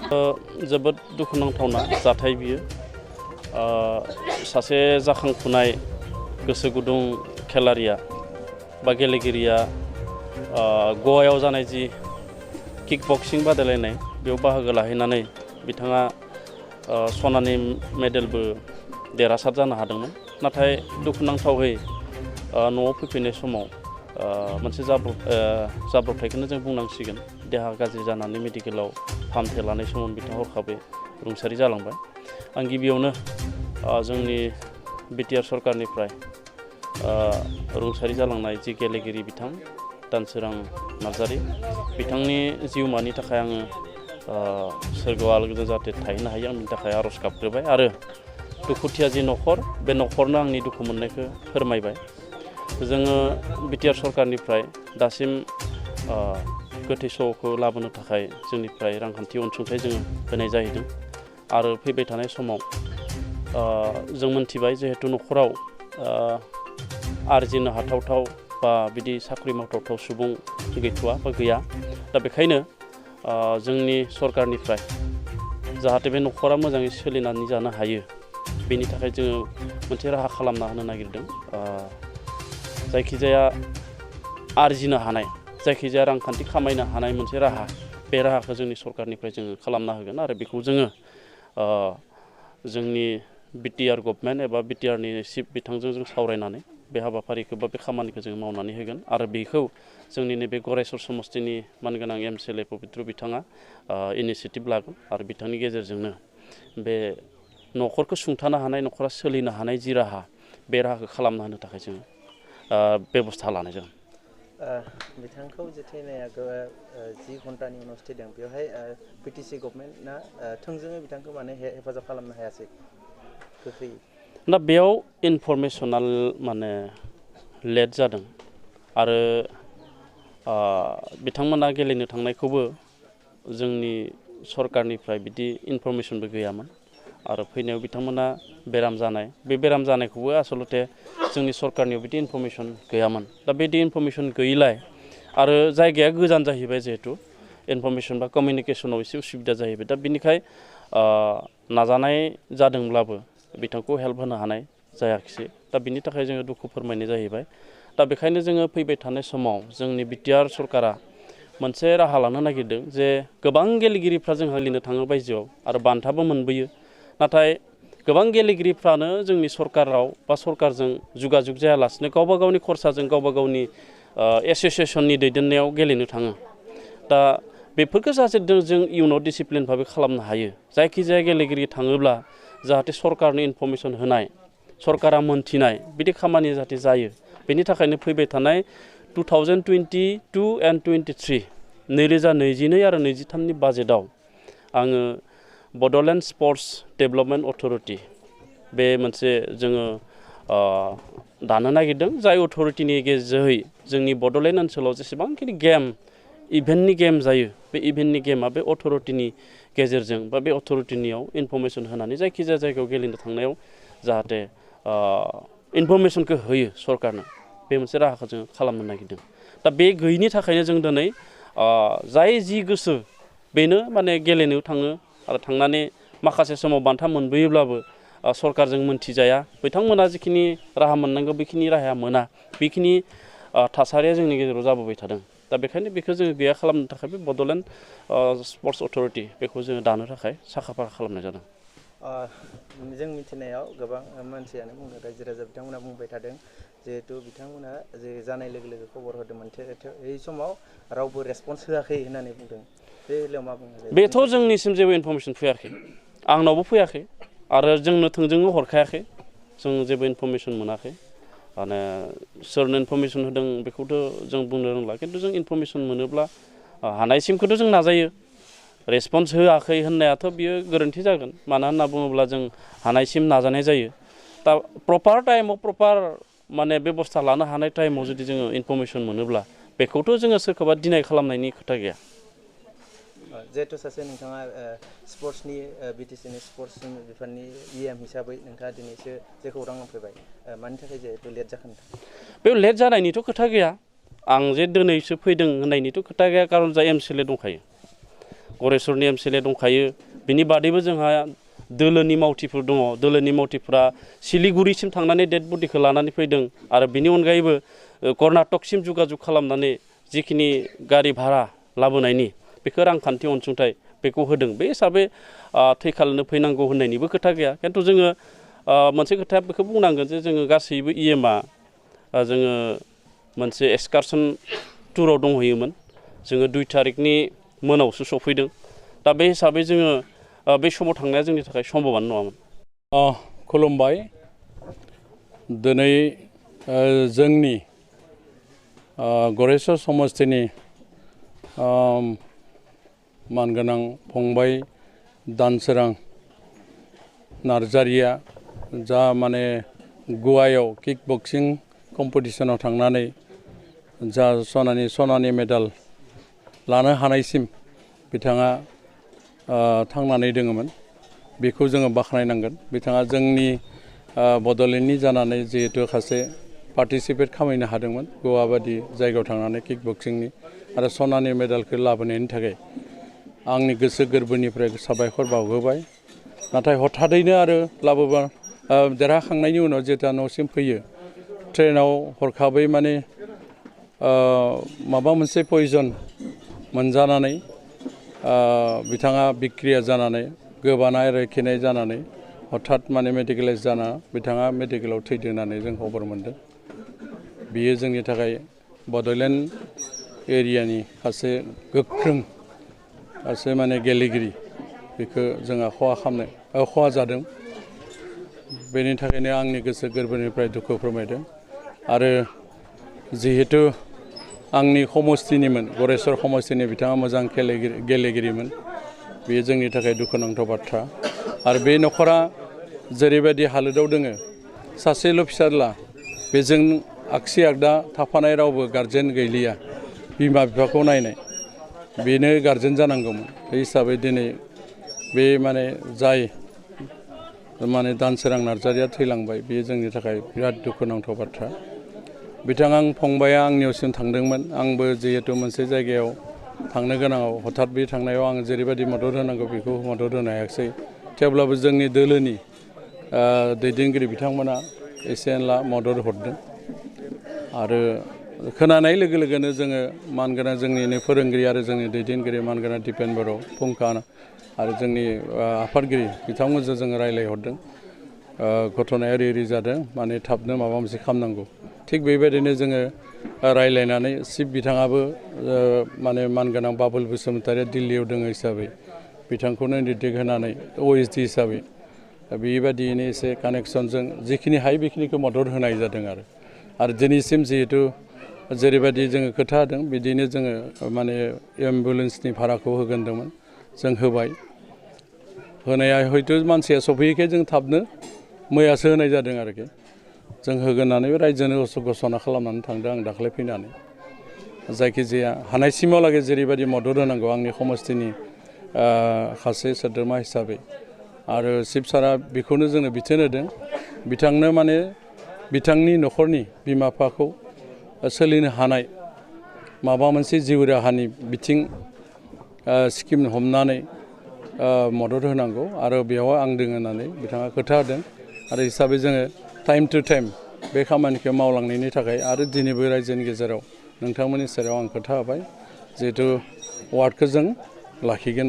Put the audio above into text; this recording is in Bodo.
जोबोद दुखुनांथावना जाथाय बियो सासे जाखांफुनाय गोसो गुदुं खेलारिया बा गेलेगिरिया गवायाव जानाय जि किक बक्सिं बादायलायनाय बेयाव बाहागो लाहैनानै बिथाङा सनानि मेडेलबो देरहासार जानो हादोंमोन नाथाय दुखुनांथावै न'आव फैफिननाय समाव मोनसे जाब्रबथायखौनो जों बुंनांसिगोन देहा गाज्रि जानानै मेडिकेलाव फाहामथाय लानाय समाव बिथाङा हरखाबै रुंसारि जालांबाय आं गिबियावनो जोंनि बिटिआर सरकारनिफ्राय रुंसारि जालांनाय जि गेलेगिरि बिथां दानसोरां नार्जारि बिथांनि जिउमानि थाखाय आङो सोरगोआव आलो जाहाथे थाहैनो हायो आं बिनि थाखाय आर'ज गाबग्रोबाय आरो दुखुथिया जि न'खर बे न'खरनो आंनि दुखु मोननायखौ फोरमायबाय जोङो बिटिआर सरकारनिफ्राय दासिम गोथै सहखौ लाबोनो थाखाय जोंनिफ्राय रांखान्थि अनसुंथाइ जोङो होनाय जाहैदों आरो फैबाय थानाय समाव जों मोनथिबाय जिहेतु न'खराव आरजिनो हाथावथाव बा बिदि साख्रि मावथावथाव सुबुं गैथ'वा बा गैया दा बेखायनो जोंनि सरकारनिफ्राय जाहाथे बे न'खरा मोजाङै सोलिनानै जानो हायो बेनि थाखाय जोङो मोनसे राहा खालामना होनो नागिरदों जायखिजाया आरजिनो हानाय जायखिजाया रांखान्थि खामायनो हानाय मोनसे राहा बे राहाखौ जोंनि सरकारनिफ्राय जोङो खालामना होगोन आरो बेखौ जोङो जोंनि बिटिआर गभर्नमेन्ट एबा बिटिआरनि चिफ बिथांजों जों सावरायनानै बे हाबाफारिखौ बा बे खामानिखौ जों मावनानै होगोन आरो बेखौ जोंनि नैबे गरायसर समस्तिनि मानगोनां एमसिएलए पबित्र बिथाङा इनिसिएटिभ लागोन आरो बिथांनि गेजेरजोंनो बे न'खरखौ सुंथानो हानाय न'खरा सोलिनो हानाय जि राहा बे राहाखौ खालामना होनो थाखाय जोङो बेबस्था लानाय जागोन बिथांखौ जे थैनाया 10 घन्टानि उनाव थैदों बेवहाय बिटिसि गभर्नमेन्टआ थोंजोङै बिथांखौ माने हेफाजाब खालामनो हायासै गोख्रै दा बेयाव इनफरमेसनाल माने लेट जादों आरो बिथांमोना गेलेनो थांनायखौबो जोंनि सरकारनिफ्राय बिदि इनफरमेसनबो गैयामोन आरो फैनायाव बिथांमोना बेराम जानाय बे बेराम जानायखौबो आसलते जोंनि सरकारनियाव बिदि इनफरमेसन गैयामोन दा बिदि इनफरमेसन गैयिलाय आरो जायगाया गोजान जाहैबाय जिहेतु इनफरमेसन बा कमिउनिकेसनाव एसे उसुबिदा जाहैबाय दा बिनिखाय नाजानाय जादोंब्लाबो बिथांखौ हेल्प होनो हानाय जायाखिसै दा बिनि थाखाय जोङो दुखु फोरमायनाय जाहैबाय दा बेखायनो जोङो फैबाय थानाय समाव जोंनि बिटिआर सरकारा मोनसे राहा लानो नागिरदों जे गोबां गेलेगिरिफ्रा जोंहा गेलेनो थाङो बायजोआव आरो बान्थाबो मोनबोयो नाथाय गोबां गेलेगिरिफ्रानो जोंनि सरकाराव बा सरकारजों जुगाजुग जायालासिनो गावबा गावनि खरसाजों गावबा गावनि एसोसिएसननि दैदेननायाव गेलेनो थाङो दा बेफोरखौ जाहाथे जों इयुनाव डिसिप्लिन भाबै खालामनो हायो जायखिजाया गेलेगिरि थाङोब्ला जाहाथे सरकारनि इनफरमेसन होनाय सरकारा मोनथिनाय बिदि खामानि जाहाथे जायो बेनि थाखायनो फैबाय थानाय 2022 एन्ड 23 2022 आरो 23नि बाजेटआव आङो बड'लेण्ड स्पर्ट्स डेभेलपमेन्ट अथरिटि बे मोनसे जोङो दानो नागिरदों जाय अथरिटिनि जोहै जोंनि बड'लेण्ड ओनसोलाव जेसेबांखिनि गेम इभेन्टनि गेम जायो बे इभेन्टनि गेमा बे अथरिटिनि गेजेरजों बा बे अथरिटिनियाव इनफरमेसन होनानै जायखिजाया जायगायाव गेलेनो थांनायाव जाहाथे इनफरमेसनखौ होयो सरकारनो बे मोनसे राहाखौ जों खालामनो नागिरदों दा बे गैयिनि थाखायनो जों दिनै जाय जि गोसो बेनो माने गेलेनो थाङो आरो थांनानै माखासे समाव बान्था मोनबोयोब्लाबो सरकारजों मोनथिजाया बिथांमोना जिखिनि राहा मोननांगौ बेखिनि राहाया मोना बेखिनि थासारिया जोंनि गेजेराव जाबोबाय थादों दा बेखायनो बेखौ जोङो गैया खालामनो थाखाय बे बड'लेण्ड स्पर्ट्स अथरिटि बेखौ जोङो दानो थाखाय साखा फाखा खालामनाय जादों जों मिथिनायाव गोबां मानसियानो बुंदों रायजो राजा बिथांमोना बुंबाय थादों जिहेतु बिथांमोना जे जानाय लोगो लोगो खबर होदोंमोन बै समाव रावबो रेसपन्स होआखै होननानै बुंदों बे बेलायाव मा बुङो बेथ' जोंनिसिम जेबो इनफरमेसन फैयाखै आंनावबो फैयाखै आरो जोंनो थोंजोङै हरखायाखै जों जेबो इनफरमेसन मोनाखै माने सोरनो इनफरमेसन होदों बेखौथ' जों बुंनो रोंला खिन्थु जों इनफरमेसन मोनोब्ला हानायसिमखौथ' जों नाजायो रेसपन्स होआखै होननायाथ' बियो गोरोन्थि जागोन मानो होनना बुङोब्ला जों हानायसिम नाजानाय जायो दा प्रपार टाइमाव प्रपार माने बेबस्था लानो हानाय टाइमाव जुदि जोङो इनफरमेसन मोनोब्ला बेखौथ' जोङो सोरखौबा डिनाय खालामनायनि खोथा गैया जिहेतु सासे नोंथाङा स्पर्ट्सनि बिटिसिनि स्पर्ट्स बिफाननि इएम हिसाबै नोंथाङा दिनैसो जे खौरां मोनफैबाय मानि थाखाय जिहेतु लेट जाखो बे लेट जानायनिथ' खोथा गैया आं जे दिनैसो फैदों होननायनिथ' खोथा गैया खारन जा एमसिएलए दंखायो गरेस्वरनि MCLA दंखायो बिनि बादैबो जोंहा दोलोनि मावथिफोर दङ दोलोनि मावथिफ्रा सिलिगुरिसिम थांनानै डेड बडिखौ लानानै फैदों आरो बिनि अनगायैबो कर्नाटकसिम जुगाजुग खालामनानै जिखिनि गारि भारा लाबोनायनि बेखौ रांखान्थि अनसुंथाइ बेखौ होदों बे हिसाबै थैखालनो फैनांगौ होननायनिबो खोथा गैया खिन्थु जोङो मोनसे खोथा बेखौ बुंनांगोन जे जोङो गासैबो EMआ जोङो मोनसे एक्सकारसन टुराव दंहैयोमोन जोङो 2 तारिखनि मोनावसो सफैदों दा बे हिसाबै जोङो बे समाव थांनाया जोंनि थाखाय सम्भबानो नङामोन। खुलुमबाय दिनै जोंनि गरेस्वर समस्तिनि मानगोनां फंबाय दानसोरां नार्जारिया जा माने गवायाव किक बक्सिं कम्पिटिशनाव थांनानै जा सनानि मेडेल लानो हानायसिम बिथाङा थांनानै दोङोमोन बेखौ जोङो बाख्नायनांगोन बिथाङा जोंनि बड'लेण्डनि जानानै जिहेतु सासे पार्टिसिपेट खालामनो हादोंमोन गवा बादि जायगायाव थांनानै किक बक्सिंनि आरो सनानि मेडेलखौ लाबोनायनि थाखाय आंनि गोसो गोरबोनिफ्राय साबायखर बावहोबाय नाथाय हथादैनो आरो लाबोबा देरहाखांनायनि उनाव जेब्ला न'सिम फैयो ट्रेनाव हरखाबै माने माबा मोनसे पयजन मोनजानानै बिथाङा बिक्रिया जानानै गोबानाय रेखिनाय जानानै हठात माने मेडिकेलाइज जाना बिथाङा मेडिकेलाव थैदों होननानै जों खबर मोनदों बियो जोंनि थाखाय बड'लेण्ड एरियानि सासे गोख्रों सासे माने गेलेगिरि बेखौ जोंहा खहा जादों बेनि थाखायनो आंनि गोसो गोरबोनिफ्राय दुखु फोरमायदों आरो जिहेतु आंनि समस्तिनिमोन गरेस्वर समस्तिनि बिथाङा मोजां गेलेगिरिमोन बेयो जोंनि थाखाय दुखुनांथाव बाथ्रा आरो बे न'खरा जेरैबायदि हालोदाव दोङो सासेल' फिसाज्ला बेजों आगसि आगदा थाफानाय रावबो गारजेन गैलिया बिमा बिफाखौ नायनाय बेनो गारजेन जानांगौमोन बे हिसाबै दिनै बे माने जाय माने दानसोरां नार्जारिया थैलांबाय बेयो जोंनि थाखाय बिराद दुखुनांथाव बाथ्रा बिथाङा फंबाया आंनियावसिम थांदोंमोन आंबो जिहेतु मोनसे जायगायाव थांनो गोनाङाव हठात बे थांनायाव आं जेरैबायदि मदद होनांगौ बेखौ मदद होनो हायाखिसै थेवब्लाबो जोंनि दोलोनि दैदेनगिरि बिथांमोना एसे एनला मदद हरदों आरो खोनानाय लोगो लोगोनो जोङो मानगोनां जोंनिनो फोरोंगिरि आरो जोंनि दैदेनगिरि मानगोनां दिपेन बर' फुंखा आरो जोंनि आफादगिरि बिथांमोनजों जोङो रायज्लायहरदों घटनाया ओरै जादों माने थाबनो माबा मोनसे खालामनांगौ थिग बेबायदिनो जोङो रायज्लायनानै चिफ बिथाङाबो माने मानगोनां बाबुल बसुमतारिया दिल्लीयाव दङ हिसाबै बिथांखौनो निर्देश होनानै OSD हिसाबै बेबायदियैनो एसे कानेक्सनजों जिखिनि हायो बेखिनिखौ मदद होनाय जादों आरो दिनैसिम जिहेतु जेरैबायदि जोङो खोथा होदों बिदिनो जोङो माने एम्बुलेन्सनि भाराखौ होगोनदोंमोन जों होबाय होनाया हयथ' मानसिया सफैयैखाय जों थाबनो मैयासो होनाय जादों आरोखि जों होगोन होननानै रायजोनो घोषणा खालामनानै थांदों आं दाख्लै फैनानै जायखिजाया हानायसिमावलागै जेरैबायदि मदद होनांगौ आंनि समस्तिनि सासे सोद्रोमा हिसाबै आरो चिफ सारा बेखौनो जोंनो बिथोन होदों बिथांनो माने बिथांनि न'खरनि बिमा बिफाखौ सोलिनो हानाय माबा मोनसे जिउ राहानि बिथिं स्किम हमनानै मदद होनांगौ आरो बेयाव आं दङ होननानै बिथाङा खोथा होदों आरो हिसाबै जोङो टाइम टु टाइम बे खामानिखौ मावलांनायनि थाखाय आरो दिनैबो रायजोनि गेजेराव नोंथांमोननि सेराव आं खोथा होबाय जिहेतु वार्डखौ जों लाखिगोन